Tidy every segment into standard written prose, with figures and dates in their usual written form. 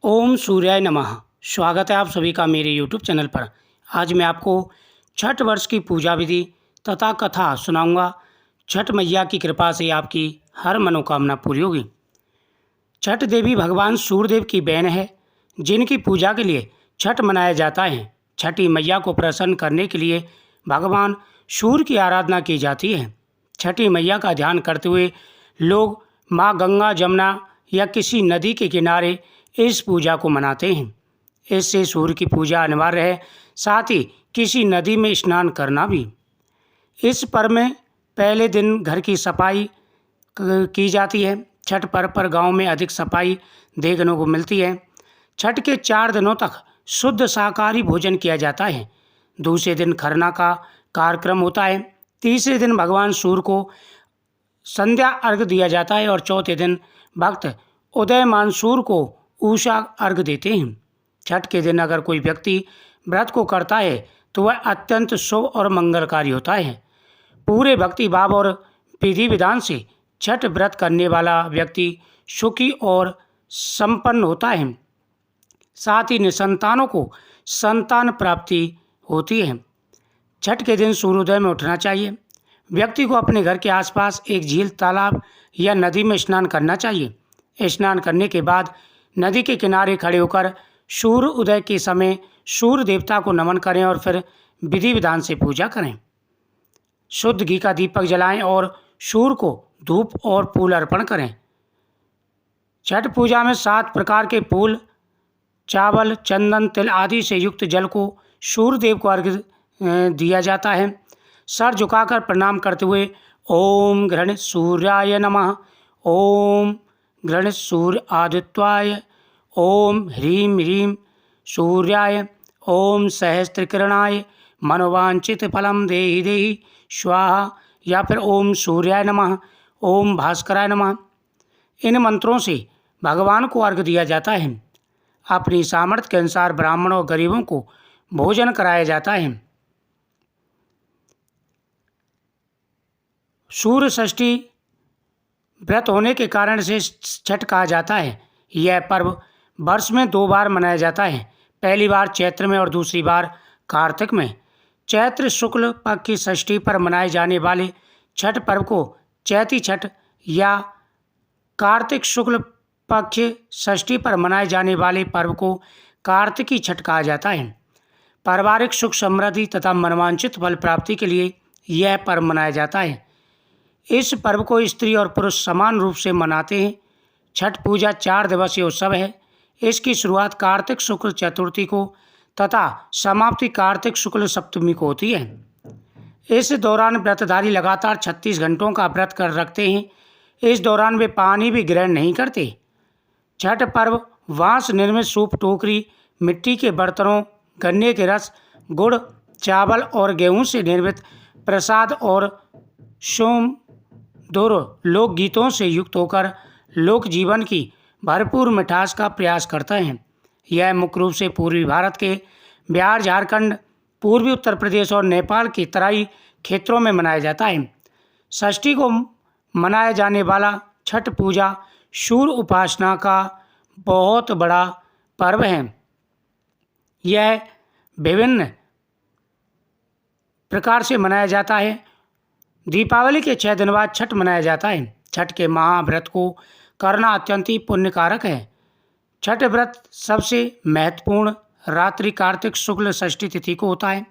ओम सूर्याय नमः। स्वागत है आप सभी का मेरे यूट्यूब चैनल पर। आज मैं आपको छठ वर्ष की पूजा विधि तथा कथा सुनाऊंगा। छठ मैया की कृपा से आपकी हर मनोकामना पूरी होगी। छठ देवी भगवान सूर्यदेव की बहन है, जिनकी पूजा के लिए छठ मनाया जाता है। छठी मैया को प्रसन्न करने के लिए भगवान सूर्य की आराधना की जाती है। छठी मैया का ध्यान करते हुए लोग माँ गंगा, जमुना या किसी नदी के किनारे इस पूजा को मनाते हैं। इससे सूर्य की पूजा अनिवार्य है, साथ ही किसी नदी में स्नान करना भी। इस पर्व में पहले दिन घर की सफाई की जाती है। छठ पर्व पर गांव में अधिक सफाई देखने को मिलती है। छठ के 4 दिनों तक शुद्ध शाकाहारी भोजन किया जाता है। दूसरे दिन खरना का कार्यक्रम होता है। तीसरे दिन भगवान सूर्य को संध्या अर्घ दिया जाता है और चौथे दिन भक्त उदयमान सूर्य को उषा अर्घ देते हैं। छठ के दिन अगर कोई व्यक्ति व्रत को करता है तो वह अत्यंत शुभ और मंगलकारी होता है। पूरे भक्ति भाव और विधि विधान से छठ व्रत करने वाला व्यक्ति सुखी और संपन्न होता है। साथ ही निसंतानों को संतान प्राप्ति होती है। छठ के दिन सूर्योदय में उठना चाहिए। व्यक्ति को अपने घर के आसपास एक झील, तालाब या नदी में स्नान करना चाहिए। स्नान करने के बाद नदी के किनारे खड़े होकर सूर्य उदय के समय सूर्य देवता को नमन करें और फिर विधि विधान से पूजा करें। शुद्ध घी का दीपक जलाएं और सूर्य को धूप और फूल अर्पण करें। छठ पूजा में 7 प्रकार के फूल, चावल, चंदन, तिल आदि से युक्त जल को सूर्य देव को अर्घ्य दिया जाता है। सर झुकाकर प्रणाम करते हुए ओम गृहण सूर्याय नमः, ओम गृहण सूर्य आदित्याय, ओम ह्रीं ह्रीं सूर्याय, ओम सहस्त्रकिरणाय मनोवांछित फलम देहि देहि स्वाहा, या फिर ओम सूर्याय नमः, ओम भास्कराय नमः। इन मंत्रों से भगवान को अर्घ्य दिया जाता है। अपनी सामर्थ्य के अनुसार ब्राह्मणों और गरीबों को भोजन कराया जाता है। सूर्य षष्ठी व्रत होने के कारण से छठ कहा जाता है। यह पर्व वर्ष में 2 बार मनाया जाता है। पहली बार चैत्र में और दूसरी बार कार्तिक में। चैत्र शुक्ल पक्ष की षष्ठी पर मनाए जाने वाले छठ पर्व को चैती छठ या कार्तिक शुक्ल पक्ष षष्ठी पर मनाए जाने वाले पर्व को कार्तिकी छठ कहा जाता है। पारिवारिक सुख समृद्धि तथा मनोवांछित फल प्राप्ति के लिए यह पर्व मनाया जाता है। इस पर्व को स्त्री और पुरुष समान रूप से मनाते हैं। छठ पूजा 4 दिवसीय उत्सव है। इसकी शुरुआत कार्तिक शुक्ल चतुर्थी को तथा समाप्ति कार्तिक शुक्ल सप्तमी को होती है। इस दौरान व्रतधारी लगातार 36 घंटों का व्रत कर रखते हैं। इस दौरान वे पानी भी ग्रहण नहीं करते। छठ पर्व बांस निर्मित सूप टोकरी, मिट्टी के बर्तनों, गन्ने के रस, गुड़, चावल और गेहूं से निर्मित प्रसाद और सुमधुर लोकगीतों से युक्त होकर लोक जीवन की भरपूर मिठास का प्रयास करते हैं। यह मुख्य रूप से पूर्वी भारत के बिहार, झारखंड, पूर्वी उत्तर प्रदेश और नेपाल के तराई क्षेत्रों में मनाया जाता है। षष्ठी को मनाया जाने वाला छठ पूजा सूर्य उपासना का बहुत बड़ा पर्व है। यह विभिन्न प्रकार से मनाया जाता है। दीपावली के 6 दिन बाद छठ मनाया जाता है। छठ के महाव्रत को करना अत्यंत ही पुण्यकारक है। छठ व्रत सबसे महत्वपूर्ण रात्रि कार्तिक शुक्ल षष्ठी तिथि को होता है।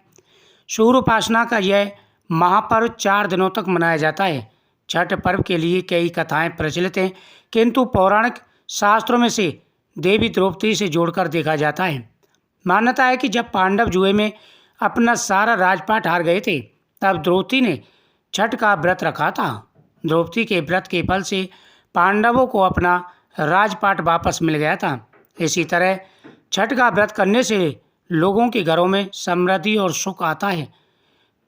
सूर्य उपासना का यह महापर्व 4 दिनों तक मनाया जाता है। छठ पर्व के लिए कई कथाएं प्रचलित हैं, किंतु पौराणिक शास्त्रों में से देवी द्रौपदी से जोड़कर देखा जाता है। मान्यता है कि जब पांडव जुए में अपना सारा राजपाट हार गए थे, तब द्रौपदी ने छठ का व्रत रखा था। द्रौपदी के व्रत के फल से पांडवों को अपना राजपाट वापस मिल गया था। इसी तरह छठ का व्रत करने से लोगों के घरों में समृद्धि और सुख आता है।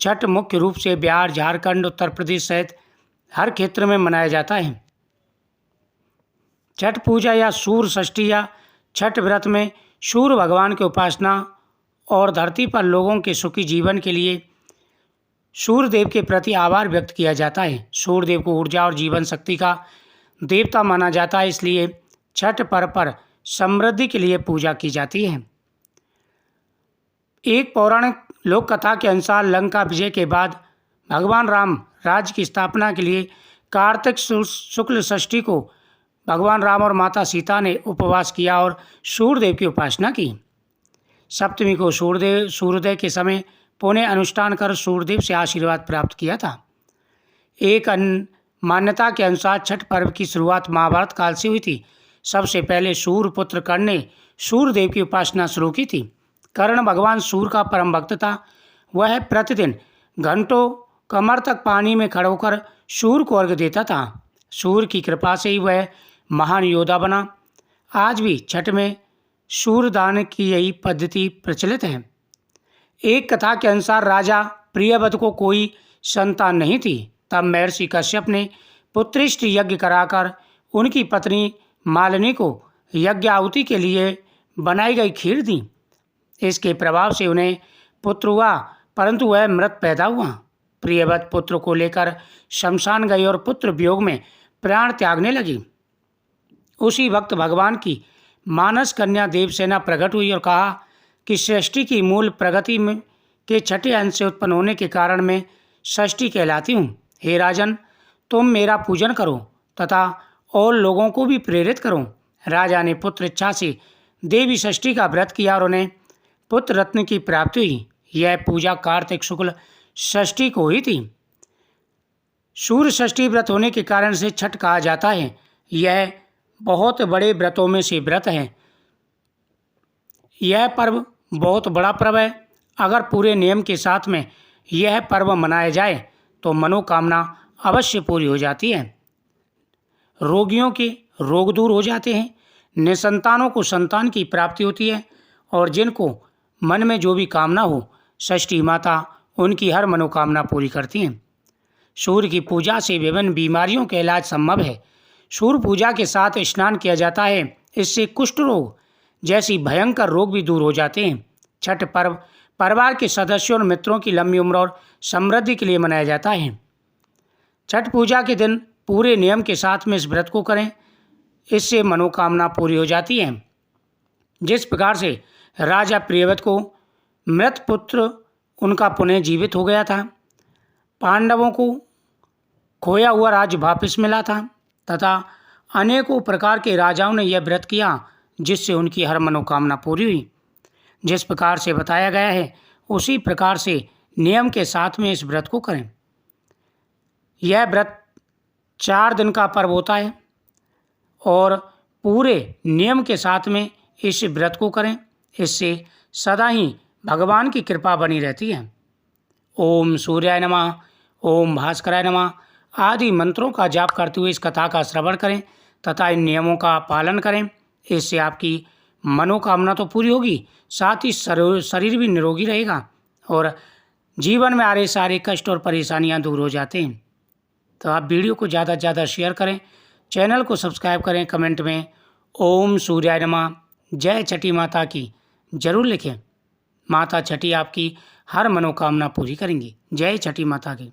छठ मुख्य रूप से बिहार, झारखंड, उत्तर प्रदेश सहित हर क्षेत्र में मनाया जाता है। छठ पूजा या सूर्य षष्ठी या छठ व्रत में सूर्य भगवान की उपासना और धरती पर लोगों के सुखी जीवन के लिए सूर्य देव के प्रति आभार व्यक्त किया जाता है। सूर्य देव को ऊर्जा और जीवन शक्ति का देवता माना जाता है, इसलिए छठ पर्व पर समृद्धि के लिए पूजा की जाती है। एक पौराणिक लोक कथा के अनुसार लंका विजय के बाद भगवान राम राज्य की स्थापना के लिए कार्तिक शुक्ल षष्ठी को भगवान राम और माता सीता ने उपवास किया और सूर्यदेव की उपासना की। सप्तमी को सूर्योदय के समय पुण्य अनुष्ठान कर सूर्यदेव से आशीर्वाद प्राप्त किया था। एक मान्यता के अनुसार छठ पर्व की शुरुआत महाभारत काल से हुई थी। सबसे पहले सूर्यपुत्र कर्ण ने सूर्यदेव की उपासना शुरू की थी। कर्ण भगवान सूर्य का परम भक्त था। वह प्रतिदिन घंटों कमर तक पानी में खड़ा होकर सूर्य को अर्घ्य देता था। सूर्य की कृपा से ही वह महान योद्धा बना। आज भी छठ में सूर्यदान की यही पद्धति प्रचलित है। एक कथा के अनुसार राजा प्रियव्रत को कोई संतान नहीं थी। तब महर्षि कश्यप ने पुत्रिष्ट यज्ञ कराकर उनकी पत्नी मालिनी को यज्ञ आहुति के लिए बनाई गई खीर दी। इसके प्रभाव से उन्हें पुत्र हुआ, परंतु वह मृत पैदा हुआ। प्रियव्रत पुत्र को लेकर शमशान गई और पुत्र वियोग में प्राण त्यागने लगी। उसी वक्त भगवान की मानस कन्या देवसेना प्रकट हुई और कहा कि सृष्टि की मूल प्रगति में के छठे अंश से उत्पन्न होने के कारण मैं षष्ठी कहलाती हूँ। हे राजन, तुम मेरा पूजन करो तथा और लोगों को भी प्रेरित करो। राजा ने पुत्र इच्छा से देवी षष्ठी का व्रत किया और उन्हें पुत्र रत्न की प्राप्ति हुई। यह पूजा कार्तिक शुक्ल षष्ठी को हुई थी। सूर्य षष्ठी व्रत होने के कारण से छठ कहा जाता है। यह बहुत बड़े व्रतों में से व्रत है। यह पर्व बहुत बड़ा पर्व है। अगर पूरे नियम के साथ में यह पर्व मनाया जाए तो मनोकामना अवश्य पूरी हो जाती है। रोगियों के रोग दूर हो जाते हैं, निसंतानों को संतान की प्राप्ति होती है और जिनको मन में जो भी कामना हो षष्ठी माता उनकी हर मनोकामना पूरी करती हैं। सूर्य की पूजा से विभिन्न बीमारियों का इलाज संभव है। सूर्य पूजा के साथ स्नान किया जाता है। इससे कुष्ठ रोग जैसी भयंकर रोग भी दूर हो जाते हैं। छठ पर्व परिवार के सदस्यों और मित्रों की लंबी उम्र और समृद्धि के लिए मनाया जाता है। छठ पूजा के दिन पूरे नियम के साथ में इस व्रत को करें, इससे मनोकामना पूरी हो जाती है। जिस प्रकार से राजा प्रियव्रत को मृत पुत्र उनका पुनः जीवित हो गया था, पांडवों को खोया हुआ राज्य वापस मिला था तथा अनेकों प्रकार के राजाओं ने यह व्रत किया जिससे उनकी हर मनोकामना पूरी हुई। जिस प्रकार से बताया गया है उसी प्रकार से नियम के साथ में इस व्रत को करें। यह व्रत 4 दिन का पर्व होता है और पूरे नियम के साथ में इस व्रत को करें। इससे सदा ही भगवान की कृपा बनी रहती है। ओम सूर्याय नमः, ओम भास्कराय नमः आदि मंत्रों का जाप करते हुए इस कथा का श्रवण करें तथा इन नियमों का पालन करें। इससे आपकी मनोकामना तो पूरी होगी, साथ ही शरीर भी निरोगी रहेगा और जीवन में आ रहे सारे कष्ट और परेशानियां दूर हो जाते हैं। तो आप वीडियो को ज़्यादा से ज़्यादा शेयर करें, चैनल को सब्सक्राइब करें, कमेंट में ओम सूर्याय नमः जय छठी माता की जरूर लिखें। माता छठी आपकी हर मनोकामना पूरी करेंगी। जय छठी माता की।